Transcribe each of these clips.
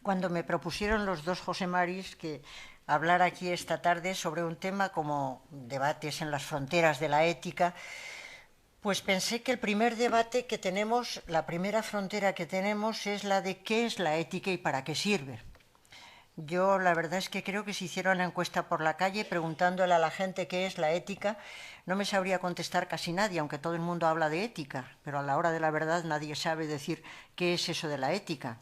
cuando me propusieron los dos José Maris que hablar aquí esta tarde sobre un tema como debates en las fronteras de la ética, pues pensé que el primer debate que tenemos, la primera frontera que tenemos es la de qué es la ética y para qué sirve. Yo la verdad es que creo que si hiciera una encuesta por la calle preguntándole a la gente qué es la ética, no me sabría contestar casi nadie, aunque todo el mundo habla de ética, pero a la hora de la verdad nadie sabe decir qué es eso de la ética.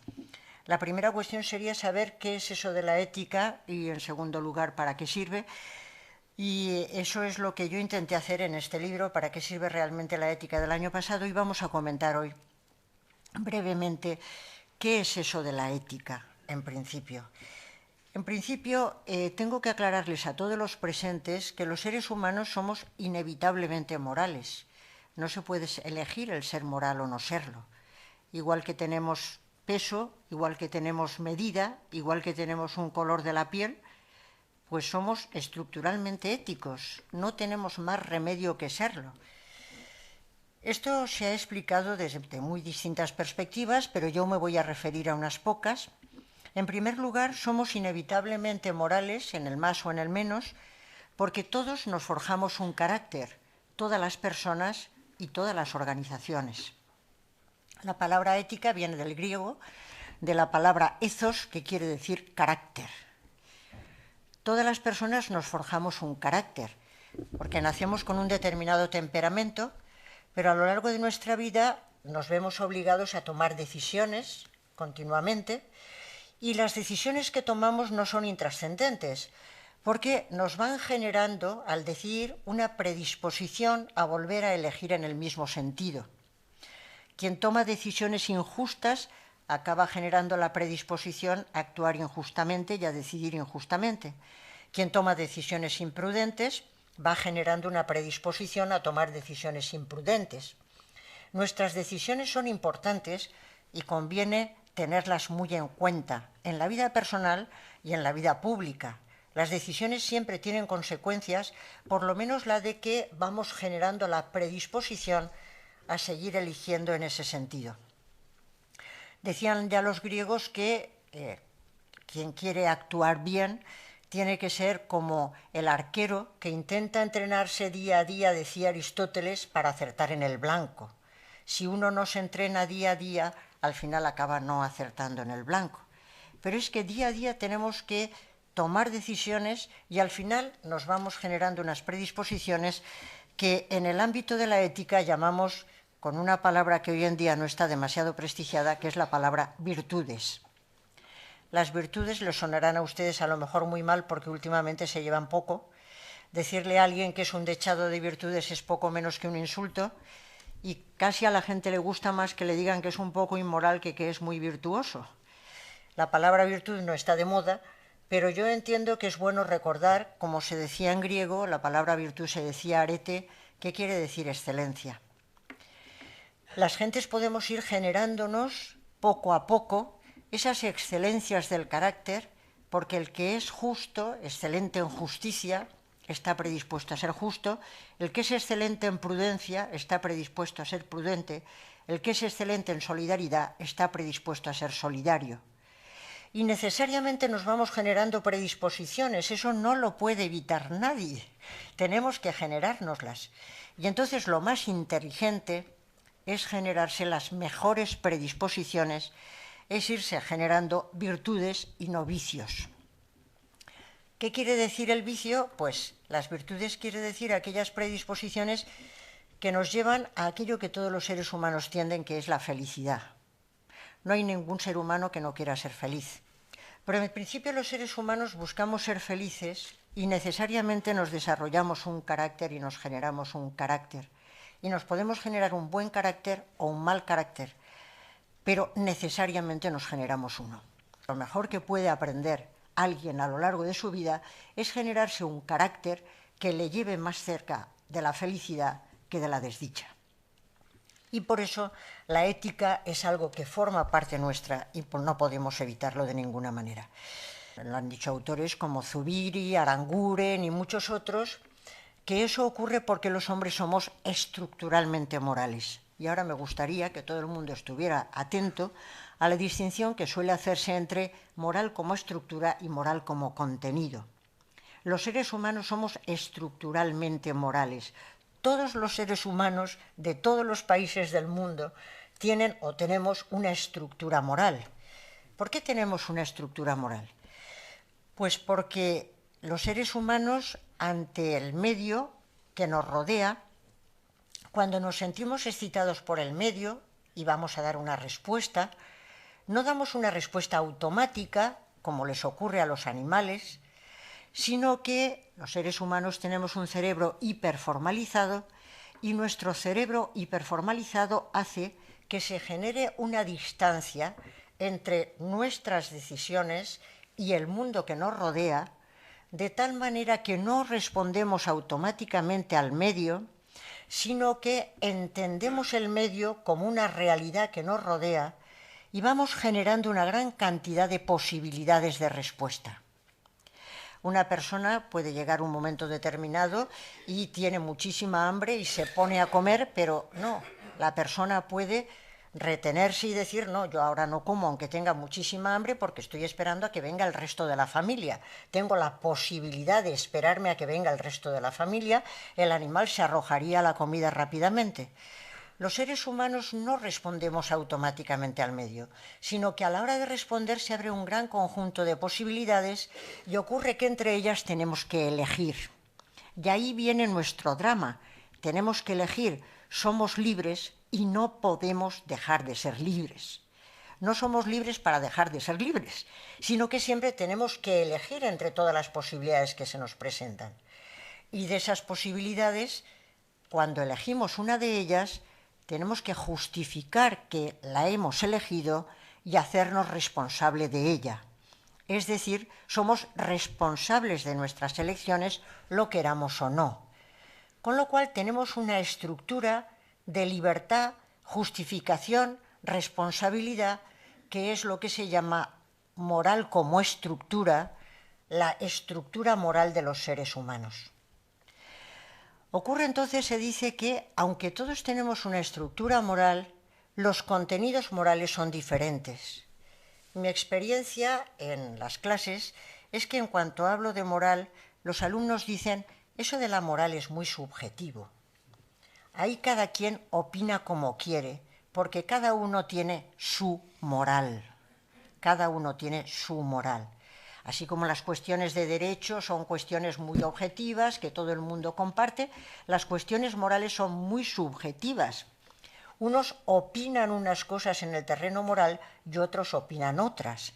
La primera cuestión sería saber qué es eso de la ética y, en segundo lugar, para qué sirve. Y eso es lo que yo intenté hacer en este libro, para qué sirve realmente la ética del año pasado, y vamos a comentar hoy brevemente qué es eso de la ética, en principio. En principio, tengo que aclararles a todos los presentes que los seres humanos somos inevitablemente morales. No se puede elegir el ser moral o no serlo. Igual que tenemos peso, igual que tenemos medida, igual que tenemos un color de la piel, pues somos estructuralmente éticos. No tenemos más remedio que serlo. Esto se ha explicado desde muy distintas perspectivas, pero yo me voy a referir a unas pocas. En primer lugar, somos inevitablemente morales, en el más o en el menos, porque todos nos forjamos un carácter, todas las personas y todas las organizaciones. La palabra ética viene del griego, de la palabra ethos, que quiere decir carácter. Todas las personas nos forjamos un carácter, porque nacemos con un determinado temperamento, pero a lo largo de nuestra vida nos vemos obligados a tomar decisiones continuamente, y las decisiones que tomamos no son intrascendentes, porque nos van generando, al decidir, una predisposición a volver a elegir en el mismo sentido. Quien toma decisiones injustas acaba generando la predisposición a actuar injustamente y a decidir injustamente. Quien toma decisiones imprudentes va generando una predisposición a tomar decisiones imprudentes. Nuestras decisiones son importantes y conviene tenerlas muy en cuenta en la vida personal y en la vida pública. Las decisiones siempre tienen consecuencias, por lo menos la de que vamos generando la predisposición a seguir eligiendo en ese sentido. Decían ya los griegos que quien quiere actuar bien tiene que ser como el arquero que intenta entrenarse día a día, decía Aristóteles, para acertar en el blanco. Si uno no se entrena día a día, al final acaba no acertando en el blanco. Pero es que día a día tenemos que tomar decisiones y al final nos vamos generando unas predisposiciones que en el ámbito de la ética llamamos, con una palabra que hoy en día no está demasiado prestigiada, que es la palabra virtudes. Las virtudes les sonarán a ustedes a lo mejor muy mal porque últimamente se llevan poco. Decirle a alguien que es un dechado de virtudes es poco menos que un insulto, y casi a la gente le gusta más que le digan que es un poco inmoral que es muy virtuoso. La palabra virtud no está de moda, pero yo entiendo que es bueno recordar, como se decía en griego, la palabra virtud se decía arete, que quiere decir excelencia. Las gentes podemos ir generándonos poco a poco esas excelencias del carácter, porque el que es justo, excelente en justicia, está predispuesto a ser justo, el que es excelente en prudencia está predispuesto a ser prudente, el que es excelente en solidaridad está predispuesto a ser solidario. Y necesariamente nos vamos generando predisposiciones, eso no lo puede evitar nadie, tenemos que generárnoslas. Y entonces lo más inteligente es generarse las mejores predisposiciones, es irse generando virtudes y no vicios. ¿Qué quiere decir el vicio? Pues las virtudes quiere decir aquellas predisposiciones que nos llevan a aquello que todos los seres humanos tienden, que es la felicidad. No hay ningún ser humano que no quiera ser feliz. Pero en principio los seres humanos buscamos ser felices y necesariamente nos desarrollamos un carácter y nos generamos un carácter. Y nos podemos generar un buen carácter o un mal carácter, pero necesariamente nos generamos uno. Lo mejor que puede aprender alguien a lo largo de su vida es generarse un carácter que le lleve más cerca de la felicidad que de la desdicha. Y por eso la ética es algo que forma parte nuestra y no podemos evitarlo de ninguna manera. Lo han dicho autores como Zubiri, Aranguren y muchos otros, que eso ocurre porque los hombres somos estructuralmente morales. Y ahora me gustaría que todo el mundo estuviera atento a la distinción que suele hacerse entre moral como estructura y moral como contenido. Los seres humanos somos estructuralmente morales. Todos los seres humanos de todos los países del mundo tienen o tenemos una estructura moral. ¿Por qué tenemos una estructura moral? Pues porque los seres humanos, ante el medio que nos rodea, cuando nos sentimos excitados por el medio y vamos a dar una respuesta, no damos una respuesta automática, como les ocurre a los animales, sino que los seres humanos tenemos un cerebro hiperformalizado y nuestro cerebro hiperformalizado hace que se genere una distancia entre nuestras decisiones y el mundo que nos rodea, de tal manera que no respondemos automáticamente al medio, sino que entendemos el medio como una realidad que nos rodea y vamos generando una gran cantidad de posibilidades de respuesta. Una persona puede llegar a un momento determinado y tiene muchísima hambre y se pone a comer, pero no, la persona puede retenerse y decir, no, yo ahora no como aunque tenga muchísima hambre porque estoy esperando a que venga el resto de la familia. Tengo la posibilidad de esperarme a que venga el resto de la familia, el animal se arrojaría a la comida rápidamente. Los seres humanos no respondemos automáticamente al medio, sino que a la hora de responder se abre un gran conjunto de posibilidades y ocurre que entre ellas tenemos que elegir. Y ahí viene nuestro drama. Tenemos que elegir, somos libres y no podemos dejar de ser libres. No somos libres para dejar de ser libres, sino que siempre tenemos que elegir entre todas las posibilidades que se nos presentan. Y de esas posibilidades, cuando elegimos una de ellas, tenemos que justificar que la hemos elegido y hacernos responsable de ella. Es decir, somos responsables de nuestras elecciones, lo queramos o no. Con lo cual tenemos una estructura de libertad, justificación, responsabilidad, que es lo que se llama moral como estructura, la estructura moral de los seres humanos. Ocurre entonces, se dice que, aunque todos tenemos una estructura moral, los contenidos morales son diferentes. Mi experiencia en las clases es que en cuanto hablo de moral, los alumnos dicen, eso de la moral es muy subjetivo. Ahí cada quien opina como quiere, porque cada uno tiene su moral. Cada uno tiene su moral. Así como las cuestiones de derecho son cuestiones muy objetivas, que todo el mundo comparte, las cuestiones morales son muy subjetivas. Unos opinan unas cosas en el terreno moral y otros opinan otras.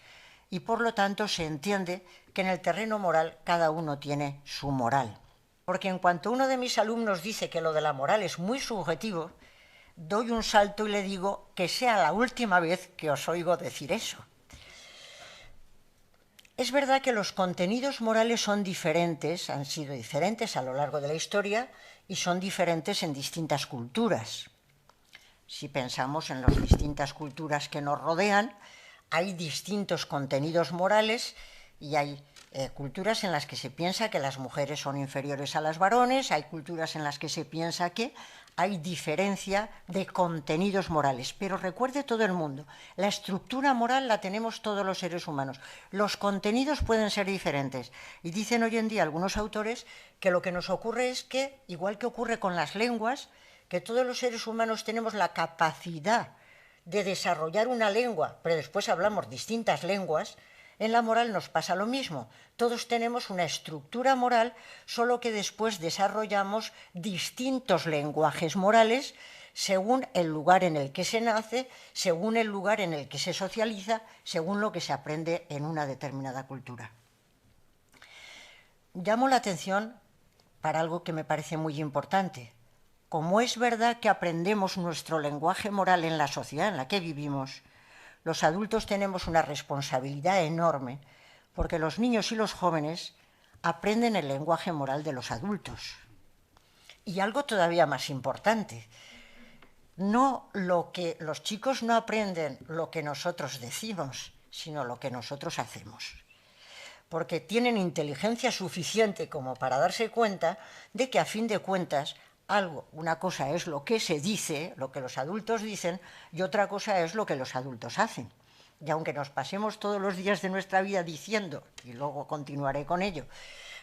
Y por lo tanto se entiende que en el terreno moral cada uno tiene su moral. Porque en cuanto uno de mis alumnos dice que lo de la moral es muy subjetivo, doy un salto y le digo que sea la última vez que os oigo decir eso. Es verdad que los contenidos morales son diferentes, han sido diferentes a lo largo de la historia y son diferentes en distintas culturas. Si pensamos en las distintas culturas que nos rodean, hay distintos contenidos morales y hay culturas en las que se piensa que las mujeres son inferiores a los varones, hay culturas en las que se piensa que hay diferencia de contenidos morales. Pero recuerde todo el mundo, la estructura moral la tenemos todos los seres humanos. Los contenidos pueden ser diferentes. Y dicen hoy en día algunos autores que lo que nos ocurre es que, igual que ocurre con las lenguas, que todos los seres humanos tenemos la capacidad de desarrollar una lengua, pero después hablamos distintas lenguas. En la moral nos pasa lo mismo. Todos tenemos una estructura moral, solo que después desarrollamos distintos lenguajes morales según el lugar en el que se nace, según el lugar en el que se socializa, según lo que se aprende en una determinada cultura. Llamo la atención para algo que me parece muy importante. Como es verdad que aprendemos nuestro lenguaje moral en la sociedad en la que vivimos, los adultos tenemos una responsabilidad enorme porque los niños y los jóvenes aprenden el lenguaje moral de los adultos. Y algo todavía más importante, los chicos no aprenden lo que nosotros decimos, sino lo que nosotros hacemos. Porque tienen inteligencia suficiente como para darse cuenta de que a fin de cuentas una cosa es lo que se dice, lo que los adultos dicen, y otra cosa es lo que los adultos hacen. Y aunque nos pasemos todos los días de nuestra vida diciendo, y luego continuaré con ello,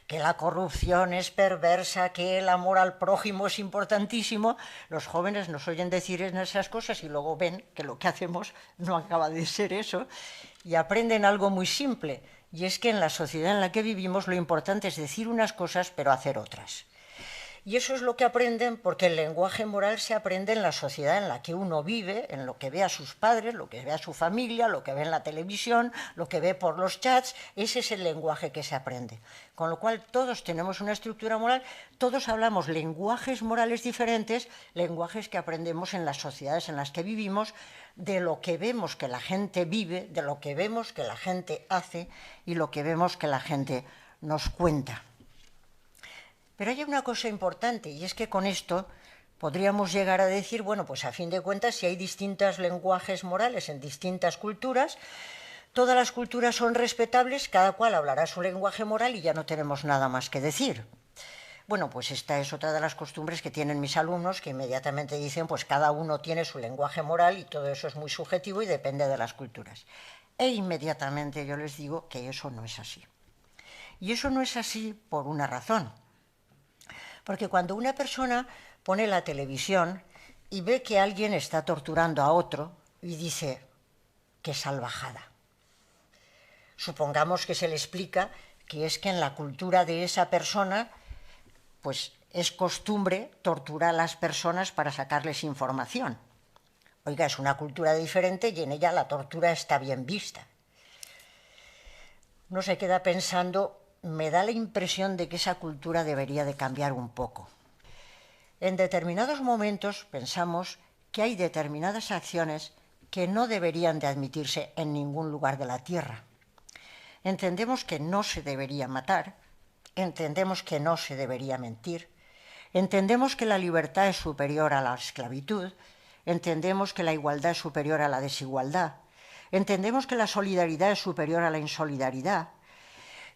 que la corrupción es perversa, que el amor al prójimo es importantísimo, los jóvenes nos oyen decir esas cosas y luego ven que lo que hacemos no acaba de ser eso y aprenden algo muy simple, y es que en la sociedad en la que vivimos lo importante es decir unas cosas pero hacer otras. Y eso es lo que aprenden porque el lenguaje moral se aprende en la sociedad en la que uno vive, en lo que ve a sus padres, lo que ve a su familia, lo que ve en la televisión, lo que ve por los chats, ese es el lenguaje que se aprende. Con lo cual todos tenemos una estructura moral, todos hablamos lenguajes morales diferentes, lenguajes que aprendemos en las sociedades en las que vivimos, de lo que vemos que la gente vive, de lo que vemos que la gente hace y lo que vemos que la gente nos cuenta. Pero hay una cosa importante, y es que con esto podríamos llegar a decir, bueno, pues a fin de cuentas, si hay distintos lenguajes morales en distintas culturas, todas las culturas son respetables, cada cual hablará su lenguaje moral y ya no tenemos nada más que decir. Bueno, pues esta es otra de las costumbres que tienen mis alumnos, que inmediatamente dicen, pues cada uno tiene su lenguaje moral y todo eso es muy subjetivo y depende de las culturas. E inmediatamente yo les digo que eso no es así. Y eso no es así por una razón. Porque cuando una persona pone la televisión y ve que alguien está torturando a otro y dice, qué salvajada. Supongamos que se le explica que es que en la cultura de esa persona, pues es costumbre torturar a las personas para sacarles información. Oiga, es una cultura diferente y en ella la tortura está bien vista. Uno se queda pensando, me da la impresión de que esa cultura debería de cambiar un poco. En determinados momentos pensamos que hay determinadas acciones que no deberían de admitirse en ningún lugar de la tierra. Entendemos que no se debería matar, entendemos que no se debería mentir, entendemos que la libertad es superior a la esclavitud, entendemos que la igualdad es superior a la desigualdad, entendemos que la solidaridad es superior a la insolidaridad.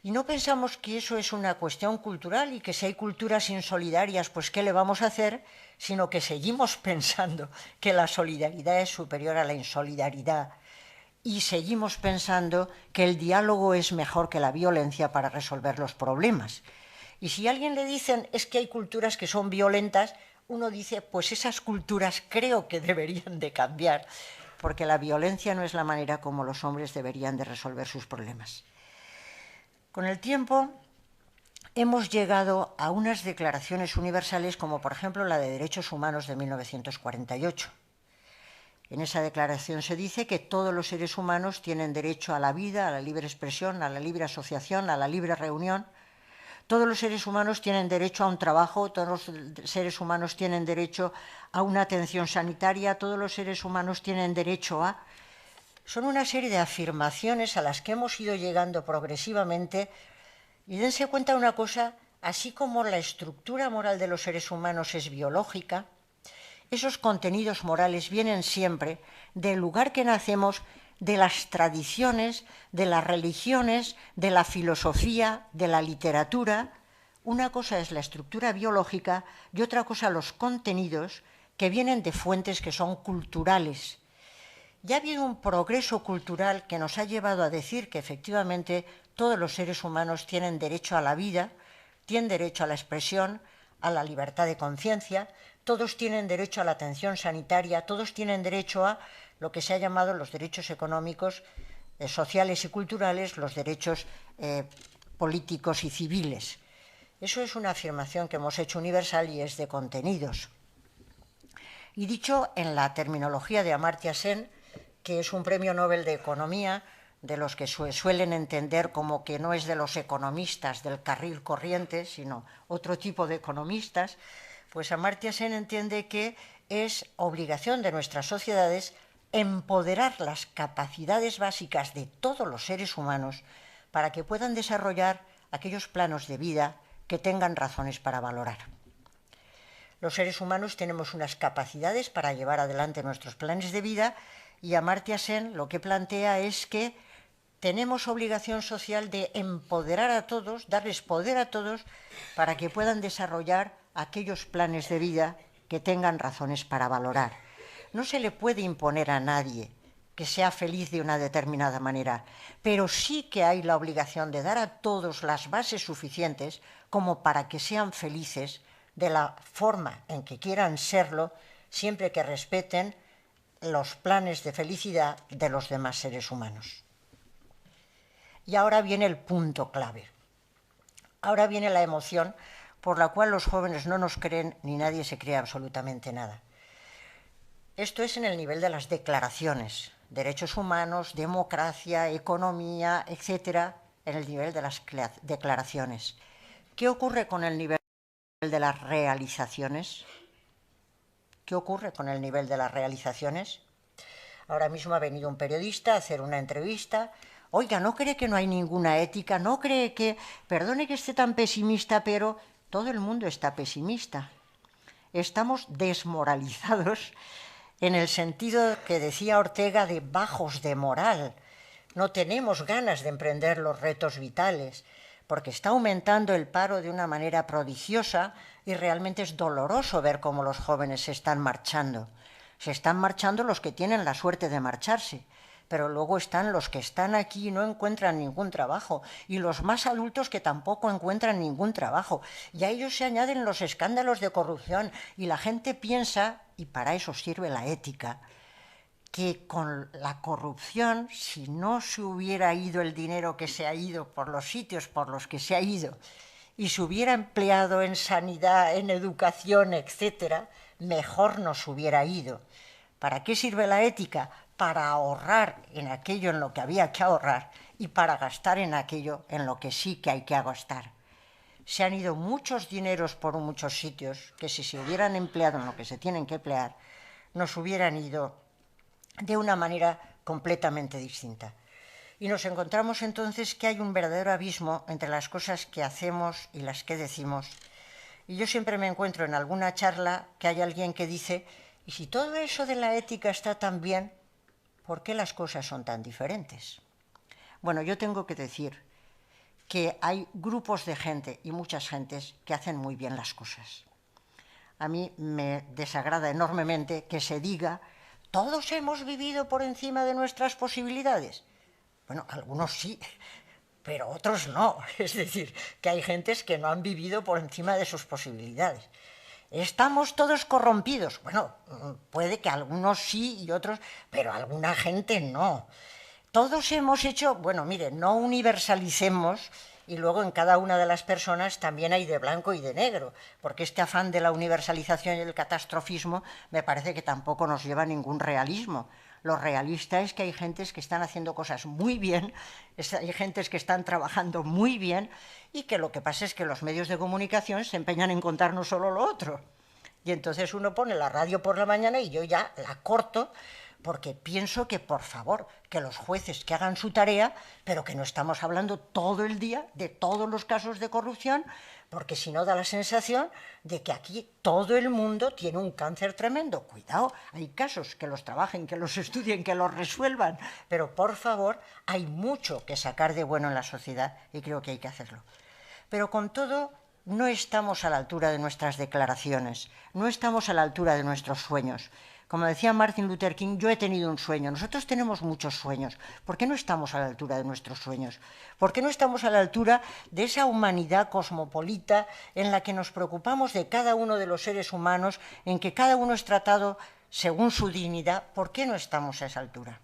Y no pensamos que eso es una cuestión cultural y que si hay culturas insolidarias, pues ¿qué le vamos a hacer? Sino que seguimos pensando que la solidaridad es superior a la insolidaridad y seguimos pensando que el diálogo es mejor que la violencia para resolver los problemas. Y si a alguien le dicen es que hay culturas que son violentas, uno dice, pues esas culturas creo que deberían de cambiar, porque la violencia no es la manera como los hombres deberían de resolver sus problemas. Con el tiempo hemos llegado a unas declaraciones universales como por ejemplo la de Derechos Humanos de 1948. En esa declaración se dice que todos los seres humanos tienen derecho a la vida, a la libre expresión, a la libre asociación, a la libre reunión. Todos los seres humanos tienen derecho a un trabajo, todos los seres humanos tienen derecho a una atención sanitaria, todos los seres humanos tienen derecho a... Son una serie de afirmaciones a las que hemos ido llegando progresivamente y dense cuenta de una cosa, así como la estructura moral de los seres humanos es biológica, esos contenidos morales vienen siempre del lugar que nacemos, de las tradiciones, de las religiones, de la filosofía, de la literatura. Una cosa es la estructura biológica y otra cosa los contenidos que vienen de fuentes que son culturales. Ya ha habido un progreso cultural que nos ha llevado a decir que efectivamente todos los seres humanos tienen derecho a la vida, tienen derecho a la expresión, a la libertad de conciencia, todos tienen derecho a la atención sanitaria, todos tienen derecho a lo que se ha llamado los derechos económicos, sociales y culturales, los derechos políticos y civiles. Eso es una afirmación que hemos hecho universal y es de contenidos. Y dicho en la terminología de Amartya Sen, que es un premio Nobel de Economía, de los que suelen entender como que no es de los economistas del carril corriente, sino otro tipo de economistas, pues Amartya Sen entiende que es obligación de nuestras sociedades empoderar las capacidades básicas de todos los seres humanos para que puedan desarrollar aquellos planos de vida que tengan razones para valorar. Los seres humanos tenemos unas capacidades para llevar adelante nuestros planes de vida y Amartya Sen lo que plantea es que tenemos obligación social de empoderar a todos, darles poder a todos para que puedan desarrollar aquellos planes de vida que tengan razones para valorar. No se le puede imponer a nadie que sea feliz de una determinada manera, pero sí que hay la obligación de dar a todos las bases suficientes como para que sean felices de la forma en que quieran serlo, siempre que respeten los planes de felicidad de los demás seres humanos. Y ahora viene el punto clave. Ahora viene la emoción por la cual los jóvenes no nos creen ni nadie se cree absolutamente nada. Esto es en el nivel de las declaraciones, derechos humanos, democracia, economía, etcétera, en el nivel de las declaraciones. ¿Qué ocurre con el nivel de las realizaciones? ¿Qué ocurre con el nivel de las realizaciones? Ahora mismo ha venido un periodista a hacer una entrevista. Oiga, ¿no cree que no hay ninguna ética? ¿No cree que, perdone que esté tan pesimista, pero todo el mundo está pesimista? Estamos desmoralizados en el sentido que decía Ortega de bajos de moral. No tenemos ganas de emprender los retos vitales, porque está aumentando el paro de una manera prodigiosa y realmente es doloroso ver cómo los jóvenes se están marchando. Se están marchando los que tienen la suerte de marcharse, pero luego están los que están aquí y no encuentran ningún trabajo, y los más adultos que tampoco encuentran ningún trabajo. Y a ellos se añaden los escándalos de corrupción, y la gente piensa, y para eso sirve la ética, que con la corrupción, si no se hubiera ido el dinero que se ha ido por los sitios por los que se ha ido, y se hubiera empleado en sanidad, en educación, etcétera, mejor nos hubiera ido. ¿Para qué sirve la ética? Para ahorrar en aquello en lo que había que ahorrar y para gastar en aquello en lo que sí que hay que gastar. Se han ido muchos dineros por muchos sitios que si se hubieran empleado en lo que se tienen que emplear, nos hubieran ido de una manera completamente distinta. Y nos encontramos entonces que hay un verdadero abismo entre las cosas que hacemos y las que decimos. Y yo siempre me encuentro en alguna charla que hay alguien que dice, y si todo eso de la ética está tan bien, ¿por qué las cosas son tan diferentes? Bueno, yo tengo que decir que hay grupos de gente y muchas gentes que hacen muy bien las cosas. A mí me desagrada enormemente que se diga, todos hemos vivido por encima de nuestras posibilidades. Bueno, algunos sí, pero otros no. Es decir, que hay gentes que no han vivido por encima de sus posibilidades. Estamos todos corrompidos. Bueno, puede que algunos sí y otros, pero alguna gente no. Todos hemos hecho, bueno, mire, no universalicemos y luego en cada una de las personas también hay de blanco y de negro, porque este afán de la universalización y el catastrofismo me parece que tampoco nos lleva a ningún realismo. Lo realista es que hay gentes que están haciendo cosas muy bien, hay gentes que están trabajando muy bien y que lo que pasa es que los medios de comunicación se empeñan en contarnos solo lo otro. Y entonces uno pone la radio por la mañana y yo ya la corto porque pienso que, por favor, que los jueces que hagan su tarea, pero que no estamos hablando todo el día de todos los casos de corrupción, porque si no da la sensación de que aquí todo el mundo tiene un cáncer tremendo. Cuidado, hay casos que los trabajen, que los estudien, que los resuelvan, pero por favor, hay mucho que sacar de bueno en la sociedad y creo que hay que hacerlo. Pero con todo, no estamos a la altura de nuestras declaraciones, no estamos a la altura de nuestros sueños. Como decía Martin Luther King, yo he tenido un sueño. Nosotros tenemos muchos sueños. ¿Por qué no estamos a la altura de nuestros sueños? ¿Por qué no estamos a la altura de esa humanidad cosmopolita en la que nos preocupamos de cada uno de los seres humanos, en que cada uno es tratado según su dignidad? ¿Por qué no estamos a esa altura?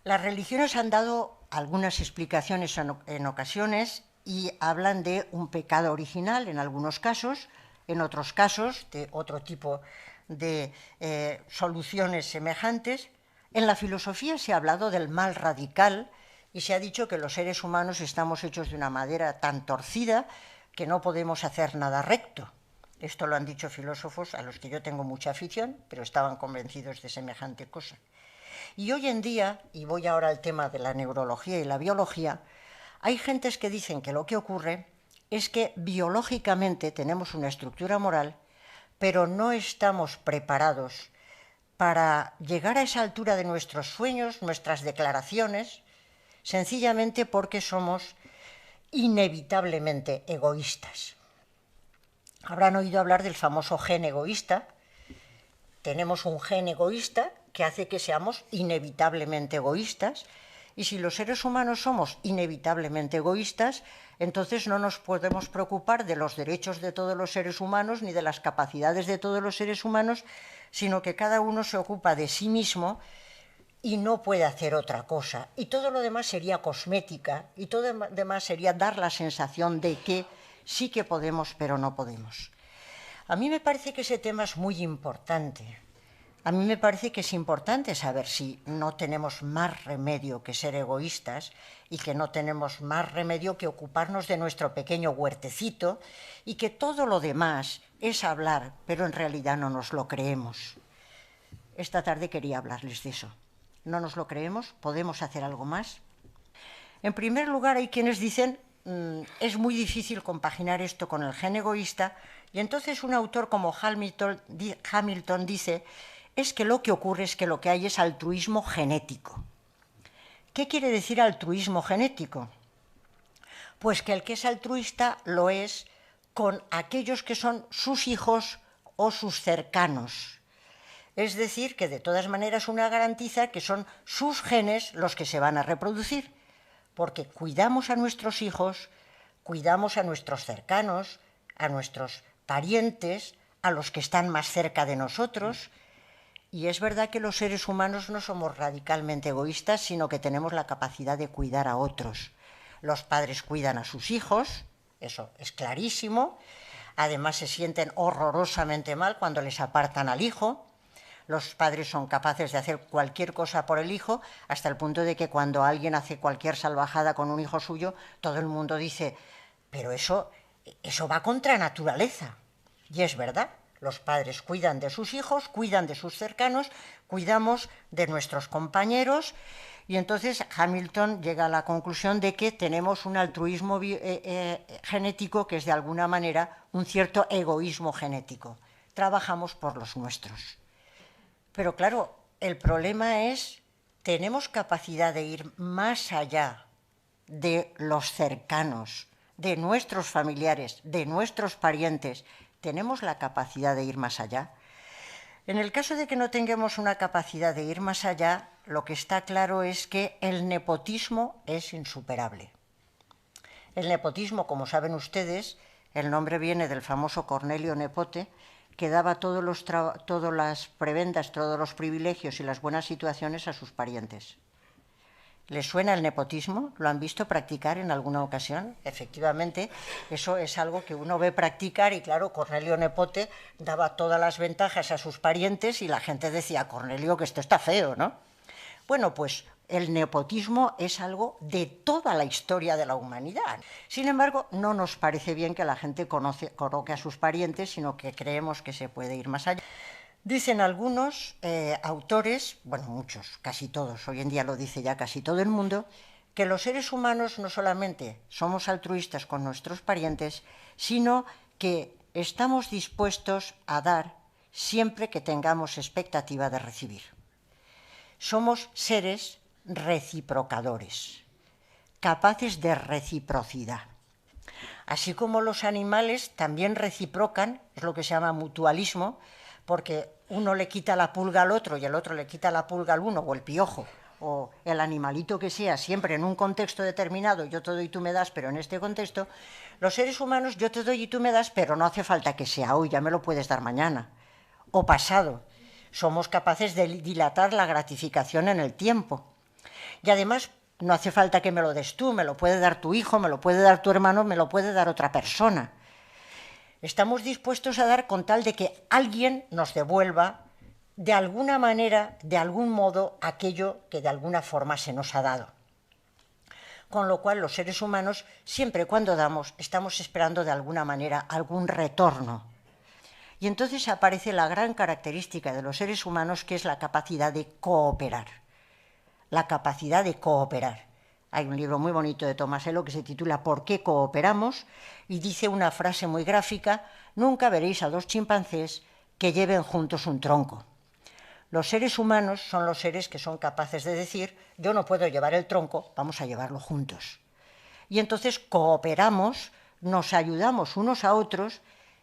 Las religiones han dado algunas explicaciones en ocasiones y hablan de un pecado original en algunos casos, en otros casos de otro tipo de soluciones semejantes. En la filosofía se ha hablado del mal radical y se ha dicho que los seres humanos estamos hechos de una madera tan torcida que no podemos hacer nada recto. Esto lo han dicho filósofos a los que yo tengo mucha afición, pero estaban convencidos de semejante cosa. Y hoy en día, y voy ahora al tema de la neurología y la biología, hay gentes que dicen que lo que ocurre es que biológicamente tenemos una estructura moral, pero no estamos preparados para llegar a esa altura de nuestros sueños, nuestras declaraciones, sencillamente porque somos inevitablemente egoístas. Habrán oído hablar del famoso gen egoísta. Tenemos un gen egoísta que hace que seamos inevitablemente egoístas. Y si los seres humanos somos inevitablemente egoístas, entonces no nos podemos preocupar de los derechos de todos los seres humanos ni de las capacidades de todos los seres humanos, sino que cada uno se ocupa de sí mismo y no puede hacer otra cosa. Y todo lo demás sería cosmética y todo lo demás sería dar la sensación de que sí que podemos, pero no podemos. A mí me parece que ese tema es muy importante. A mí me parece que es importante saber si no tenemos más remedio que ser egoístas y que no tenemos más remedio que ocuparnos de nuestro pequeño huertecito y que todo lo demás es hablar, pero en realidad no nos lo creemos. Esta tarde quería hablarles de eso. ¿No nos lo creemos? ¿Podemos hacer algo más? En primer lugar, hay quienes dicen es muy difícil compaginar esto con el gen egoísta y entonces un autor como Hamilton dice es que lo que ocurre es que lo que hay es altruismo genético. ¿Qué quiere decir altruismo genético? Pues que el que es altruista lo es con aquellos que son sus hijos o sus cercanos. Es decir, que de todas maneras una garantiza que son sus genes los que se van a reproducir, porque cuidamos a nuestros hijos, cuidamos a nuestros cercanos, a nuestros parientes, a los que están más cerca de nosotros. Y es verdad que los seres humanos no somos radicalmente egoístas, sino que tenemos la capacidad de cuidar a otros. Los padres cuidan a sus hijos, eso es clarísimo. Además se sienten horrorosamente mal cuando les apartan al hijo. Los padres son capaces de hacer cualquier cosa por el hijo, hasta el punto de que cuando alguien hace cualquier salvajada con un hijo suyo, todo el mundo dice, pero eso va contra naturaleza. Y es verdad. Los padres cuidan de sus hijos, cuidan de sus cercanos, cuidamos de nuestros compañeros y entonces Hamilton llega a la conclusión de que tenemos un altruismo genético que es de alguna manera un cierto egoísmo genético. Trabajamos por los nuestros. Pero claro, el problema es, ¿tenemos capacidad de ir más allá de los cercanos, de nuestros familiares, de nuestros parientes? ¿Tenemos la capacidad de ir más allá? En el caso de que no tengamos una capacidad de ir más allá, lo que está claro es que el nepotismo es insuperable. El nepotismo, como saben ustedes, el nombre viene del famoso Cornelio Nepote, que daba todas las prebendas, todos los privilegios y las buenas situaciones a sus parientes. ¿Les suena el nepotismo? ¿Lo han visto practicar en alguna ocasión? Efectivamente, eso es algo que uno ve practicar y claro, Cornelio Nepote daba todas las ventajas a sus parientes y la gente decía, Cornelio, que esto está feo, ¿no? Bueno, pues el nepotismo es algo de toda la historia de la humanidad. Sin embargo, no nos parece bien que la gente coloque a sus parientes, sino que creemos que se puede ir más allá. Dicen algunos autores, bueno, muchos, casi todos, hoy en día lo dice ya casi todo el mundo, que los seres humanos no solamente somos altruistas con nuestros parientes, sino que estamos dispuestos a dar siempre que tengamos expectativa de recibir. Somos seres reciprocadores, capaces de reciprocidad. Así como los animales también reciprocan, es lo que se llama mutualismo, porque uno le quita la pulga al otro y el otro le quita la pulga al uno, o el piojo, o el animalito que sea, siempre en un contexto determinado, yo te doy y tú me das, pero en este contexto, los seres humanos, yo te doy y tú me das, pero no hace falta que sea hoy, ya me lo puedes dar mañana, o pasado. Somos capaces de dilatar la gratificación en el tiempo. Y además, no hace falta que me lo des tú, me lo puede dar tu hijo, me lo puede dar tu hermano, me lo puede dar otra persona. Estamos dispuestos a dar con tal de que alguien nos devuelva de alguna manera, de algún modo, aquello que de alguna forma se nos ha dado. Con lo cual, los seres humanos, siempre cuando damos, estamos esperando de alguna manera algún retorno. Y entonces aparece la gran característica de los seres humanos, que es la capacidad de cooperar. La capacidad de cooperar. Hay un libro muy bonito de Tomasello que se titula ¿Por qué cooperamos? Y dice una frase muy gráfica, nunca veréis a dos chimpancés que lleven juntos un tronco. Los seres humanos son los seres que son capaces de decir, yo no puedo llevar el tronco, vamos a llevarlo juntos. Y entonces cooperamos, nos ayudamos unos a otros,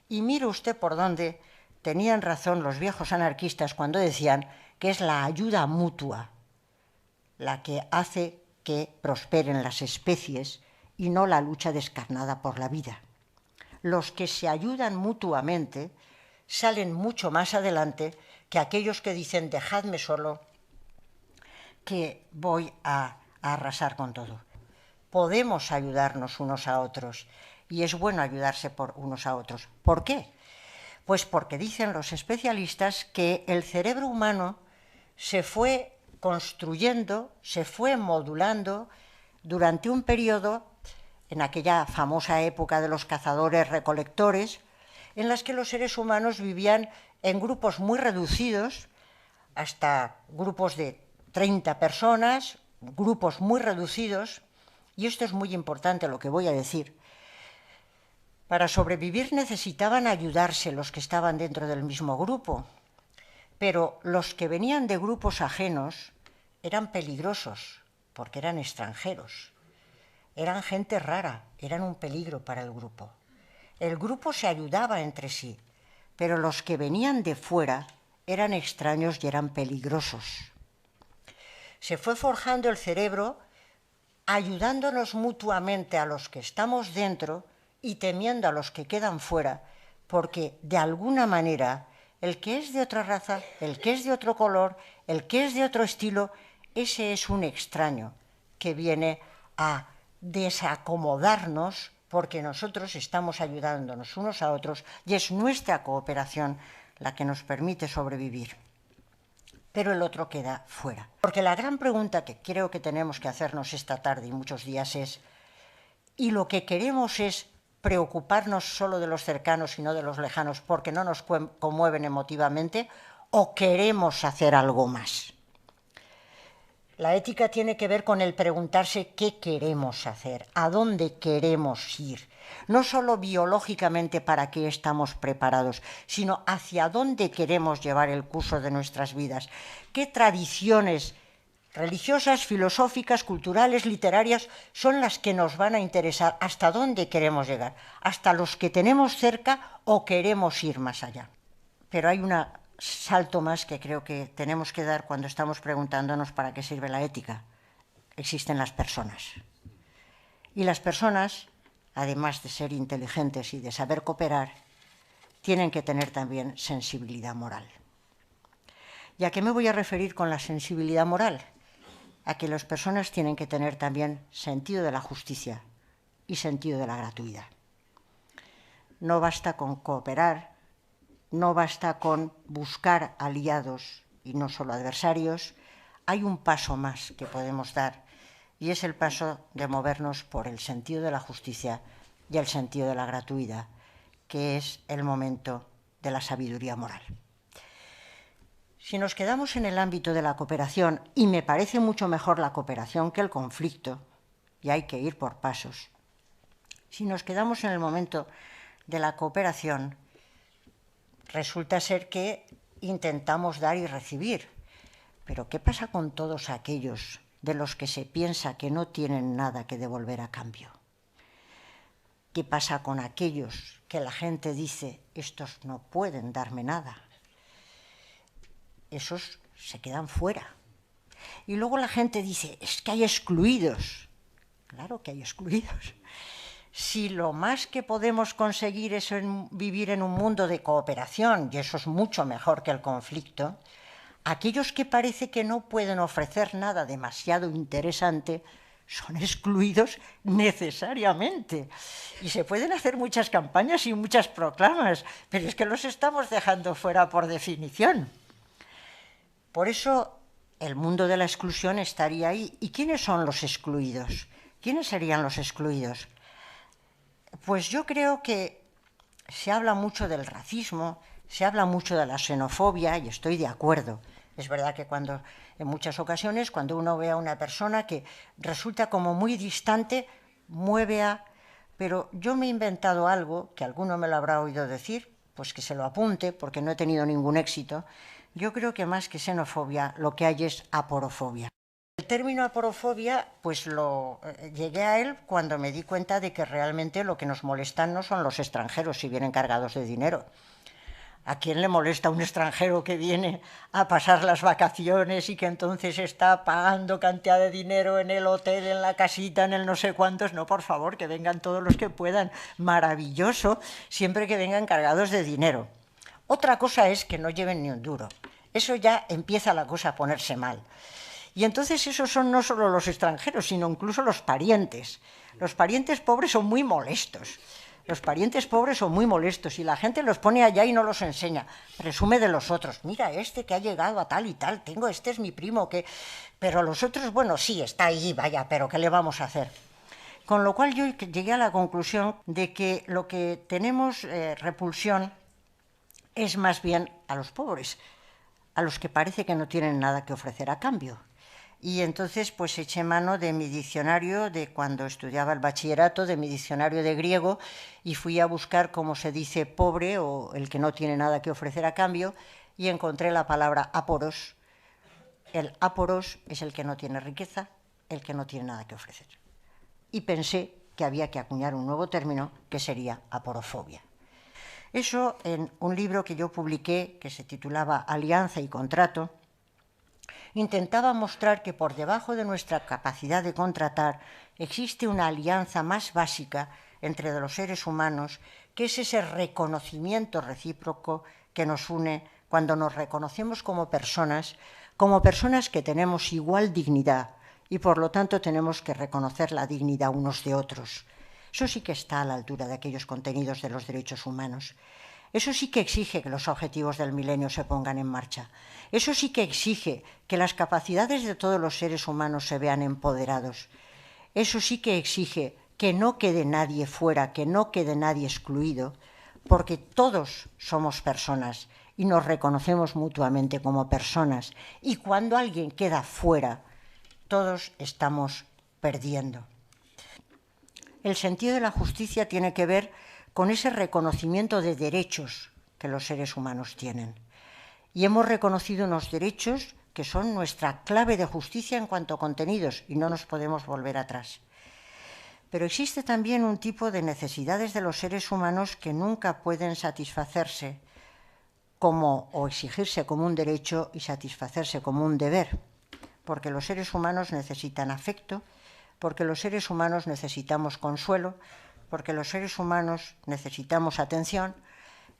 y mire usted por dónde tenían razón los viejos anarquistas cuando decían que es la ayuda mutua, la que hace que prosperen las especies y no la lucha descarnada por la vida. Los que se ayudan mutuamente salen mucho más adelante que aquellos que dicen dejadme solo, que voy a arrasar con todo. Podemos ayudarnos unos a otros y es bueno ayudarse por unos a otros. ¿Por qué? Pues porque dicen los especialistas que el cerebro humano se fue construyendo, se fue modulando durante un periodo, en aquella famosa época de los cazadores-recolectores, en las que los seres humanos vivían en grupos muy reducidos, hasta grupos de 30 personas, grupos muy reducidos, y esto es muy importante lo que voy a decir. Para sobrevivir necesitaban ayudarse los que estaban dentro del mismo grupo, pero los que venían de grupos ajenos eran peligrosos, porque eran extranjeros, eran gente rara, eran un peligro para el grupo. El grupo se ayudaba entre sí, pero los que venían de fuera eran extraños y eran peligrosos. Se fue forjando el cerebro ayudándonos mutuamente a los que estamos dentro y temiendo a los que quedan fuera, porque de alguna manera el que es de otra raza, el que es de otro color, el que es de otro estilo, ese es un extraño que viene a desacomodarnos porque nosotros estamos ayudándonos unos a otros y es nuestra cooperación la que nos permite sobrevivir. Pero el otro queda fuera. Porque la gran pregunta que creo que tenemos que hacernos esta tarde y muchos días es, ¿y lo que queremos es preocuparnos solo de los cercanos y no de los lejanos porque no nos conmueven emotivamente, o queremos hacer algo más? La ética tiene que ver con el preguntarse qué queremos hacer, a dónde queremos ir, no solo biológicamente para qué estamos preparados, sino hacia dónde queremos llevar el curso de nuestras vidas, qué tradiciones religiosas, filosóficas, culturales, literarias son las que nos van a interesar, hasta dónde queremos llegar, hasta los que tenemos cerca o queremos ir más allá. Pero hay un salto más que creo que tenemos que dar cuando estamos preguntándonos para qué sirve la ética. Existen las personas. Y las personas, además de ser inteligentes y de saber cooperar, tienen que tener también sensibilidad moral. ¿Y a qué me voy a referir con la sensibilidad moral? A que las personas tienen que tener también sentido de la justicia y sentido de la gratuidad. No basta con cooperar, no basta con buscar aliados y no solo adversarios. Hay un paso más que podemos dar y es el paso de movernos por el sentido de la justicia y el sentido de la gratuidad, que es el momento de la sabiduría moral. Si nos quedamos en el ámbito de la cooperación, y me parece mucho mejor la cooperación que el conflicto, y hay que ir por pasos, si nos quedamos en el momento de la cooperación, resulta ser que intentamos dar y recibir. Pero ¿qué pasa con todos aquellos de los que se piensa que no tienen nada que devolver a cambio? ¿Qué pasa con aquellos que la gente dice, estos no pueden darme nada? Esos se quedan fuera. Y luego la gente dice, es que hay excluidos. Claro que hay excluidos. Si lo más que podemos conseguir es vivir en un mundo de cooperación, y eso es mucho mejor que el conflicto, aquellos que parece que no pueden ofrecer nada demasiado interesante son excluidos necesariamente. Y se pueden hacer muchas campañas y muchas proclamas, pero es que los estamos dejando fuera por definición. Por eso el mundo de la exclusión estaría ahí. ¿Y quiénes son los excluidos? ¿Quiénes serían los excluidos? Pues yo creo que se habla mucho del racismo, se habla mucho de la xenofobia, y estoy de acuerdo. Es verdad que en muchas ocasiones, cuando uno ve a una persona que resulta como muy distante, mueve a... Pero yo me he inventado algo, que alguno me lo habrá oído decir, pues que se lo apunte, porque no he tenido ningún éxito. Yo creo que más que xenofobia, lo que hay es aporofobia. El término aporofobia, pues llegué a él cuando me di cuenta de que realmente lo que nos molestan no son los extranjeros si vienen cargados de dinero. ¿A quién le molesta un extranjero que viene a pasar las vacaciones y que entonces está pagando cantidad de dinero en el hotel, en la casita, en el no sé cuántos? No, por favor, que vengan todos los que puedan. Maravilloso, siempre que vengan cargados de dinero. Otra cosa es que no lleven ni un duro. Eso ya empieza la cosa a ponerse mal. Y entonces esos son no solo los extranjeros, sino incluso los parientes. Los parientes pobres son muy molestos. Los parientes pobres son muy molestos y la gente los pone allá y no los enseña. Presume de los otros. Mira, este que ha llegado a tal y tal, este es mi primo, que... Pero los otros, bueno, sí, está ahí, vaya, pero ¿qué le vamos a hacer? Con lo cual yo llegué a la conclusión de que lo que tenemos repulsión es más bien a los pobres, a los que parece que no tienen nada que ofrecer a cambio. Y entonces pues eché mano de mi diccionario de cuando estudiaba el bachillerato, de mi diccionario de griego, y fui a buscar cómo se dice pobre o el que no tiene nada que ofrecer a cambio, y encontré la palabra áporos. El áporos es el que no tiene riqueza, el que no tiene nada que ofrecer. Y pensé que había que acuñar un nuevo término que sería aporofobia. Eso en un libro que yo publiqué que se titulaba Alianza y Contrato, intentaba mostrar que por debajo de nuestra capacidad de contratar existe una alianza más básica entre los seres humanos, que es ese reconocimiento recíproco que nos une cuando nos reconocemos como personas que tenemos igual dignidad y por lo tanto tenemos que reconocer la dignidad unos de otros. Eso sí que está a la altura de aquellos contenidos de los derechos humanos. Eso sí que exige que los objetivos del milenio se pongan en marcha. Eso sí que exige que las capacidades de todos los seres humanos se vean empoderados. Eso sí que exige que no quede nadie fuera, que no quede nadie excluido, porque todos somos personas y nos reconocemos mutuamente como personas. Y cuando alguien queda fuera, todos estamos perdiendo. El sentido de la justicia tiene que ver con ese reconocimiento de derechos que los seres humanos tienen. Y hemos reconocido unos derechos que son nuestra clave de justicia en cuanto a contenidos y no nos podemos volver atrás. Pero existe también un tipo de necesidades de los seres humanos que nunca pueden satisfacerse o exigirse como un derecho y satisfacerse como un deber, porque los seres humanos necesitan afecto, porque los seres humanos necesitamos consuelo, porque los seres humanos necesitamos atención,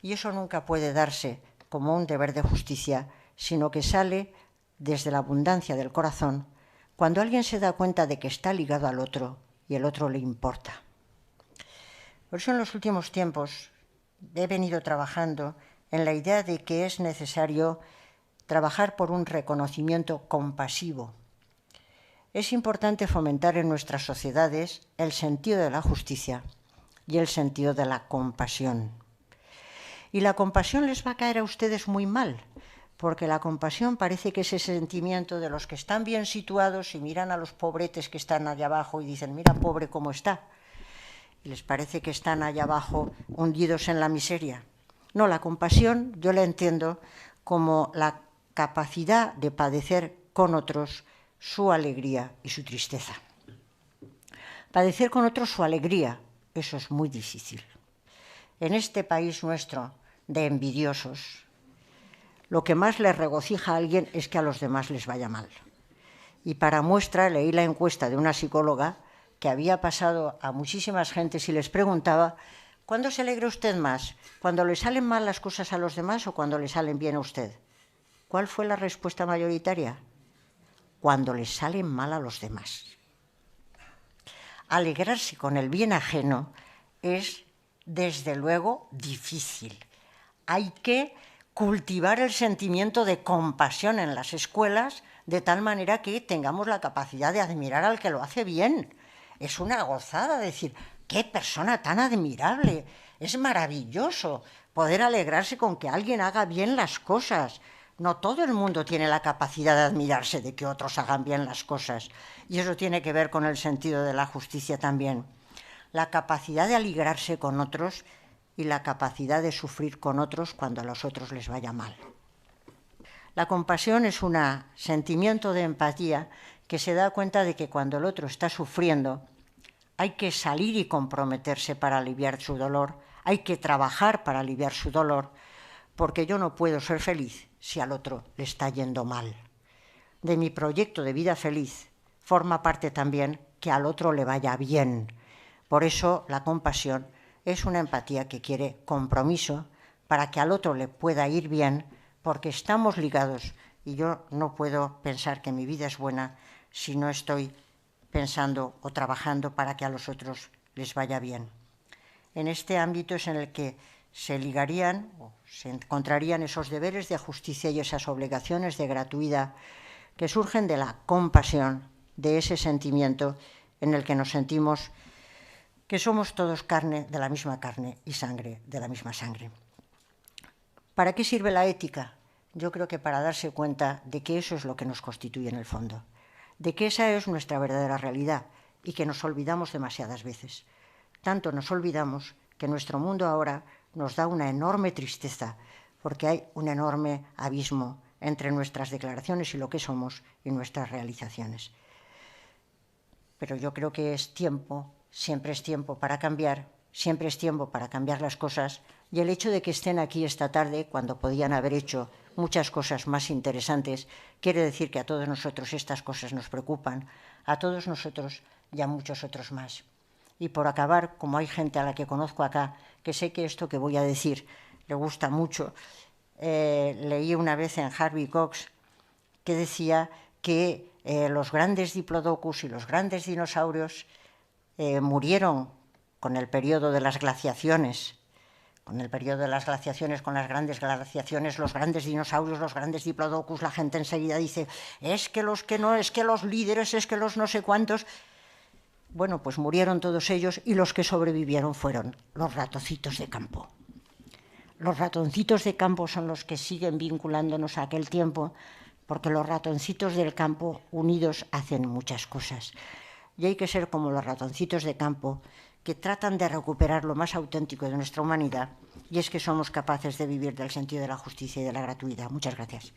y eso nunca puede darse como un deber de justicia, sino que sale desde la abundancia del corazón, cuando alguien se da cuenta de que está ligado al otro y el otro le importa. Por eso en los últimos tiempos he venido trabajando en la idea de que es necesario trabajar por un reconocimiento compasivo. Es importante fomentar en nuestras sociedades el sentido de la justicia y el sentido de la compasión. Y la compasión les va a caer a ustedes muy mal, porque la compasión parece que es ese sentimiento de los que están bien situados y miran a los pobretes que están allá abajo y dicen, mira, pobre cómo está. Y les parece que están allá abajo hundidos en la miseria. No, la compasión yo la entiendo como la capacidad de padecer con otros su alegría y su tristeza. Padecer con otros su alegría, eso es muy difícil. En este país nuestro de envidiosos, lo que más les regocija a alguien es que a los demás les vaya mal. Y para muestra leí la encuesta de una psicóloga que había pasado a muchísimas gentes y les preguntaba, ¿cuándo se alegra usted más? ¿Cuando le salen mal las cosas a los demás o cuando le salen bien a usted? ¿Cuál fue la respuesta mayoritaria? Cuando les salen mal a los demás. Alegrarse con el bien ajeno es, desde luego, difícil. Hay que cultivar el sentimiento de compasión en las escuelas de tal manera que tengamos la capacidad de admirar al que lo hace bien. Es una gozada decir, ¡qué persona tan admirable! Es maravilloso poder alegrarse con que alguien haga bien las cosas. No todo el mundo tiene la capacidad de admirarse de que otros hagan bien las cosas. Y eso tiene que ver con el sentido de la justicia también. La capacidad de alegrarse con otros y la capacidad de sufrir con otros cuando a los otros les vaya mal. La compasión es un sentimiento de empatía que se da cuenta de que cuando el otro está sufriendo hay que salir y comprometerse para aliviar su dolor, hay que trabajar para aliviar su dolor, porque yo no puedo ser feliz si al otro le está yendo mal. De mi proyecto de vida feliz forma parte también que al otro le vaya bien. Por eso la compasión es una empatía que quiere compromiso para que al otro le pueda ir bien, porque estamos ligados y yo no puedo pensar que mi vida es buena si no estoy pensando o trabajando para que a los otros les vaya bien. En este ámbito es en el que se ligarían o se encontrarían esos deberes de justicia y esas obligaciones de gratuidad que surgen de la compasión, de ese sentimiento en el que nos sentimos que somos todos carne de la misma carne y sangre de la misma sangre. ¿Para qué sirve la ética? Yo creo que para darse cuenta de que eso es lo que nos constituye en el fondo, de que esa es nuestra verdadera realidad y que nos olvidamos demasiadas veces. Tanto nos olvidamos que nuestro mundo ahora nos da una enorme tristeza porque hay un enorme abismo entre nuestras declaraciones y lo que somos y nuestras realizaciones. Pero yo creo que es tiempo, siempre es tiempo para cambiar, siempre es tiempo para cambiar las cosas, y el hecho de que estén aquí esta tarde, cuando podían haber hecho muchas cosas más interesantes, quiere decir que a todos nosotros estas cosas nos preocupan, a todos nosotros y a muchos otros más. Y por acabar, como hay gente a la que conozco acá, que sé que esto que voy a decir le gusta mucho, leí una vez en Harvey Cox que decía que los grandes diplodocus y los grandes dinosaurios murieron con el periodo de las glaciaciones. Con el periodo de las glaciaciones, con las grandes glaciaciones, los grandes dinosaurios, los grandes diplodocus, la gente enseguida dice, es que los que no, es que los líderes, es que los no sé cuántos. Bueno, pues murieron todos ellos y los que sobrevivieron fueron los ratoncitos de campo. Los ratoncitos de campo son los que siguen vinculándonos a aquel tiempo, porque los ratoncitos del campo unidos hacen muchas cosas. Y hay que ser como los ratoncitos de campo, que tratan de recuperar lo más auténtico de nuestra humanidad, y es que somos capaces de vivir del sentido de la justicia y de la gratuidad. Muchas gracias.